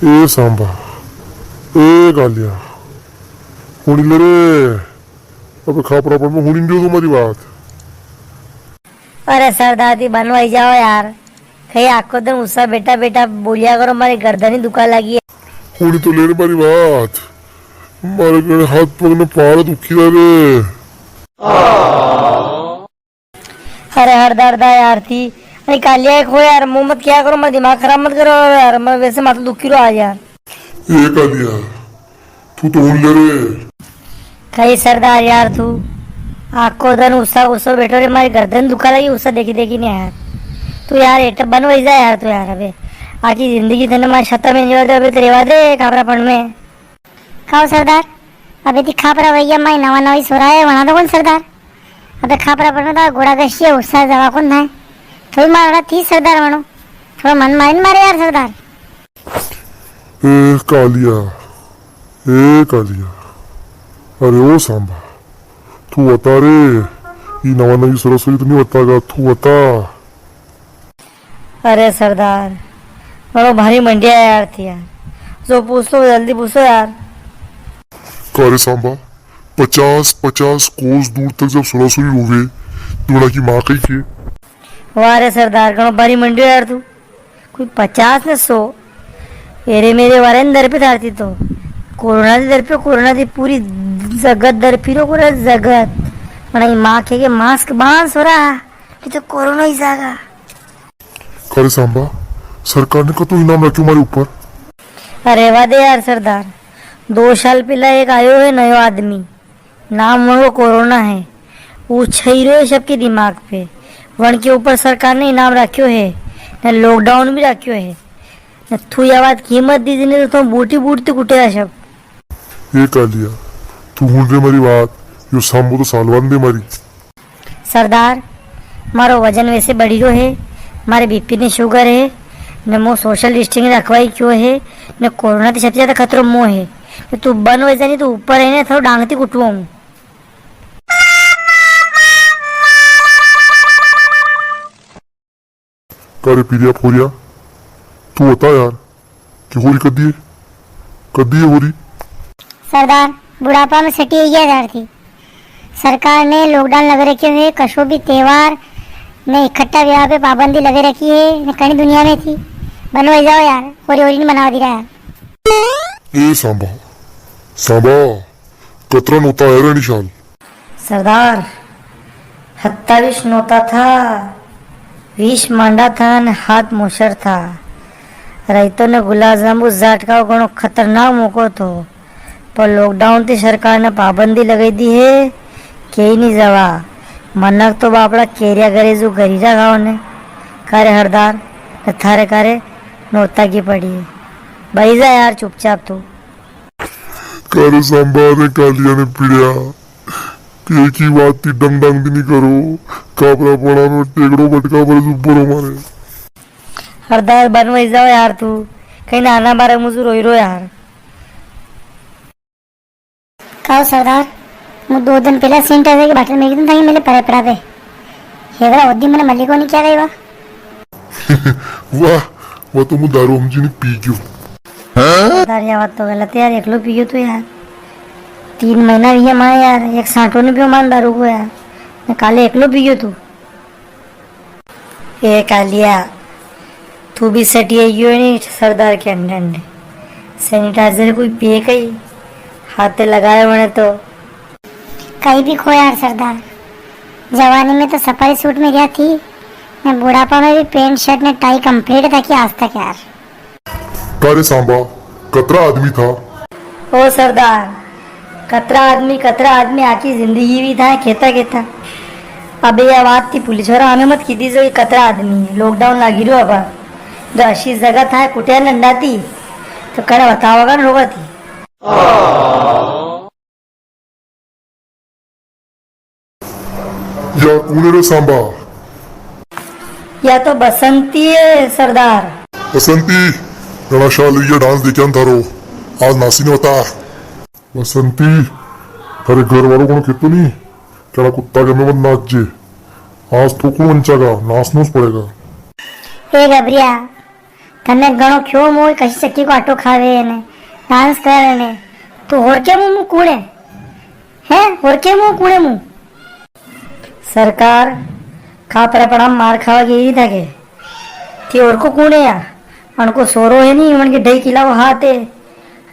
ए सांबा ए गालिया हुणी रे अब खापरा पर में हुणी दियो तुम्हारी बात। अरे सरदार ती बनवाई जाओ यार, कहीं आखो दिन उसका बेटा बेटा बोलिया करो, हमारी गर्दन ही दुखा लगी है। हुणी तो लेने पारी बात, मारे गणे हाथ पग ने पारा दुखी रे। अरे हर दर्द यार थी, अरे कालिया एक हो यार, मुंह मत क्या करो, मैं दिमाग खराब मत करो यार, मैं वैसे माथा दुखी रो आज यार। ये कालिया तू तो हुण ले रे। कहीं सरदार यार तू आखो दिन उसका उसको बैठो रे, हमारी गर्दन दुखा लगी उसका देखी देखी नहीं यार। तू यार एट बन वही जा यार, तू यार अबे आखी जिंदगी तेने मैं छत्ता में नहीं अबे तेरे वादे खापरापन में। खाओ सरदार, अबे ती खापरा भैया माई नवा नवी सोरा है वना तो कौन सरदार, अबे खापरा पण था घोड़ा गशी है उससा दवा कौन था, थोड़ी मारा थी सरदार मनो, थोड़ा मन मारिन मारे यार सरदार। ए कालिया अरे ओ सांबा तू बता रे, ये नवा नवी सरस्वती तो नहीं बतागा, तू बता। अरे सरदार बड़ो भारी मंडिया यार थी यार, जो पूछ लो जल्दी पूछो यार। कारे सांबा 50-50 कोस दूर तक जब सरस्वती हुए तोड़ा की माँ कही के। वाह रे सरदार कहो भारी मंडियो यार तू, कोई 50 ने 100 मेरे मेरे वारे दर पे धारती तो कोरोना दी दर पे, कोरोना दी पूरी जगत दर पिरो पूरा जगत मना माँ के मास्क बांस हो रहा कि तो कोरोना ही जागा। कारे सांबा सरकार ने कतो इनाम रखो हमारे ऊपर। अरे वादे यार सरदार 2 साल पहला एक आयो है नयो आदमी, नाम वो कोरोना है, वो छई रहे सबके दिमाग पे, वन के ऊपर सरकार ने इनाम रखो है, न लॉकडाउन भी रखो है, न थू या बात कीमत दी ने तो बूटी बूटते कुटे सब। ये कालिया तू हुण रे मेरी बात, यो सांबो तो सालवान दे मारी। सरदार मारो वजन वैसे बढ़ी रो है, हमारे बीपी ने शुगर है, न मो सोशल डिस्टेंस रखवाई क्यों है, न कोरोना से सबसे ज्यादा खतरो मो है, तो तू बन वैसा नहीं तो ऊपर है ना थोड़ा डांगती कुटवा हूँ। कारे पीरिया फोरिया तू बता यार कि होरी कद्दी है होरी। सरदार बुढ़ापा में सटी हुई यार थी, सरकार ने लॉकडाउन लगे रखे हुए, कशो भी त्योहार ने इकट्ठा विवाह पे पाबंदी लगे रखी है, न कहीं दुनिया में थी, बनवाई जाओ यार, होरी होरी नहीं बना दी रहा है। ए सांबा कतरा नोता है रे निशाल। सरदार 27 नोता था, 20 मांडा था न हाथ मोशर था, रईतो ने गुलाब जामुन जाट का घणो खतरनाक मौको तो, पर लॉकडाउन थी सरकार ने पाबंदी लगाई दी है, कहीं नहीं जवा मनक तो बापड़ा केरिया करे जो गरीजा गाँव ने कारे हरदार थारे कारे नोता की पड़ी है, भाई जा यार चुपचाप तू। कारे सांबा ने कालिया ने पीड़िया एक ही बात थी, डंग डंग भी नहीं करो, कापरा पड़ा में टेकड़ो बटका पर ऊपर मारे। हरदार बन वही जाओ यार तू, कहीं नाना बारे मुझे रोई रो यार। खाओ सरदार, मैं 2 दिन पहले सेंटर के बाटल में था मेरे परे पड़ा थे, हेवरा ओदी मैंने मल्ली को नहीं क्या गई वाह वो तो मैं दारू हमजी ने पी क्यों। सरदार ये बात तो गलत है यार, एकलो पियो तो यार 3 महीना भी है माँ यार, एक सांटो ने पियो मान दारू को यार, मैं काले एकलो पियो तू। ये कालिया तू भी सटी है नहीं सरदार के अंडे सैनिटाइजर कोई पिए कहीं हाथे लगाए होने तो कहीं भी खो यार सरदार, जवानी में तो सफारी सूट में गया थी, मैं बुढ़ापा में भी पैंट शर्ट ने टाई कंप्लीट था कि आज तक यार। कारे सांबा कतरा आदमी था। ओ सरदार कतरा आदमी आकी जिंदगी भी था खेता अबे ये बात थी पुलिस वाला हमें मत की थी जो ये कतरा आदमी है, लॉकडाउन लगी रो अब जो अशी जगह था कुटिया नंदा थी तो कड़ा बताओगा ना होगा थी। या कौन रे सांबा। या तो बसंती है सरदार। बसंती गणा शाल ये डांस देखे थारो आज नासी ने बता। बसंती थारे घर वालों को खेतो नहीं क्या कुत्ता के में मत नाच जे, आज तो को मंचागा नाचनोस पड़ेगा। ए गबरिया તમે ઘણો ખ્યો મોય કશી ચક્કી કો આટો ખાવે ને ડાન્સ કરે ને તો હોરકે મું કુણે હે હોરકે મું કુણે મું सरकार खापरा पड़ा मार खावा गिरी था के थी और को कूड़े या उनको सोरो है नहीं उनके ढई खिलाओ हाथ है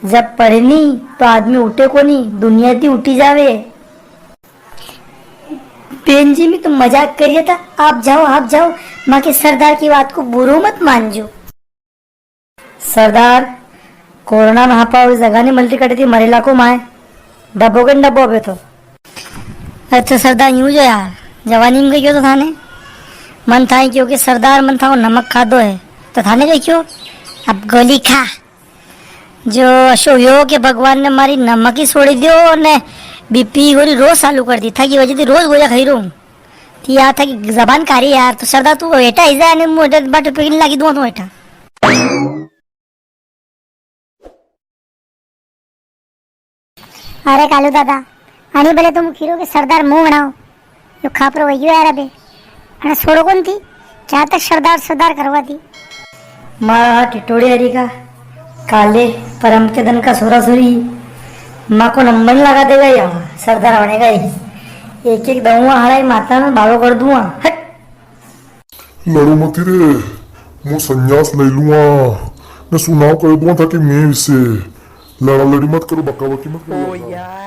जब पढ़े नहीं तो आदमी उठे को नहीं दुनिया थी उठी जावे बहन जी में तो मजाक करिए था आप जाओ माँ के सरदार की बात को बुरो मत मानजो सरदार कोरोना महापाव जगह ने मल्टी कटी थी मरेला को माए डब्बो के डब्बो पे तो अच्छा सरदार यूं जो यार जवानी में गई तो थाने मन था क्योंकि सरदार मन था वो नमक खा दो है तो थाने गई क्यों अब गोली खा जो अशो यो कि भगवान ने मारी नमक ही छोड़ी दियो ने बीपी गोली रोज चालू कर दी था की वजह से रोज गोलियां खाई रहूं थी यार था कि जबान कारी यार तो सरदार तू बेटा इजा ने मोटे बाट पे लगी दूं तो बेटा अरे कालू दादा आणि भले तुम खीरो के सरदार मुंह बनाओ यो खापरो वही यार अबे અને છોડો કોણ थी क्या तक सरदार करवा थी माँ टिटोड़ी हरी का काले परम के दिन का सोरा सोरी माँ को नंबर लगा देगा या सरदार बनेगा ही एक एक दऊंगा हड़ाई माता में बालो कर दूंगा हट लड़ो मत रे मैं संन्यास ले लूंगा मैं सुनाव कर दूंगा था कि मैं इससे लड़ा लड़ी मत करो बक्का बक्की मत करो ओ यार